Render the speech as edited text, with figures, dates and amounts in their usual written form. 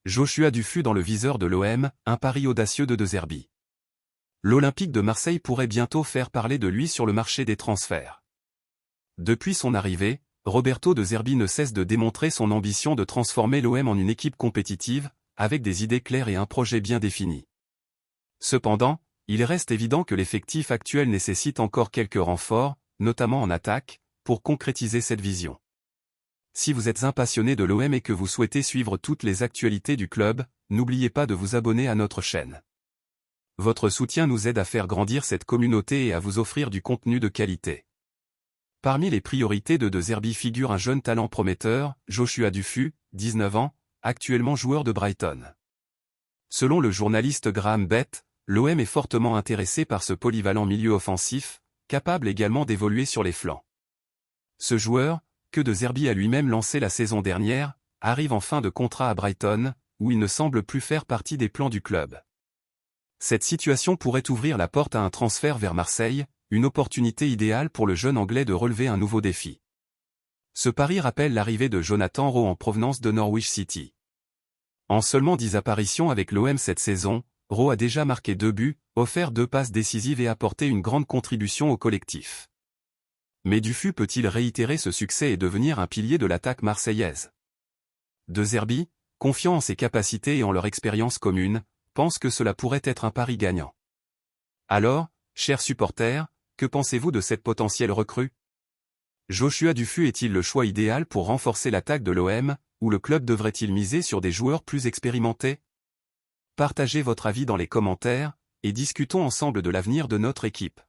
Joshua Dufus dans le viseur de l'OM, un pari audacieux de De Zerbi. L'Olympique de Marseille pourrait bientôt faire parler de lui sur le marché des transferts. Depuis son arrivée, Roberto De Zerbi ne cesse de démontrer son ambition de transformer l'OM en une équipe compétitive, avec des idées claires et un projet bien défini. Cependant, il reste évident que l'effectif actuel nécessite encore quelques renforts, notamment en attaque, pour concrétiser cette vision. Si vous êtes un passionné de l'OM et que vous souhaitez suivre toutes les actualités du club, n'oubliez pas de vous abonner à notre chaîne. Votre soutien nous aide à faire grandir cette communauté et à vous offrir du contenu de qualité. Parmi les priorités de De Zerbi figure un jeune talent prometteur, Joshua Dufus, 19 ans, actuellement joueur de Brighton. Selon le journaliste Graham Bett, l'OM est fortement intéressé par ce polyvalent milieu offensif, capable également d'évoluer sur les flancs. Ce joueur, que De Zerbi a lui-même lancé la saison dernière, arrive en fin de contrat à Brighton, où il ne semble plus faire partie des plans du club. Cette situation pourrait ouvrir la porte à un transfert vers Marseille, une opportunité idéale pour le jeune Anglais de relever un nouveau défi. Ce pari rappelle l'arrivée de Jonathan Rowe en provenance de Norwich City. En seulement 10 apparitions avec l'OM cette saison, Rowe a déjà marqué 2 buts, offert 2 passes décisives et apporté une grande contribution au collectif. Mais Dufus peut-il réitérer ce succès et devenir un pilier de l'attaque marseillaise? De Zerbi, confiant en ses capacités et en leur expérience commune, pense que cela pourrait être un pari gagnant. Alors, chers supporters, que pensez-vous de cette potentielle recrue? Joshua Dufus est-il le choix idéal pour renforcer l'attaque de l'OM, ou le club devrait-il miser sur des joueurs plus expérimentés? Partagez votre avis dans les commentaires, et discutons ensemble de l'avenir de notre équipe.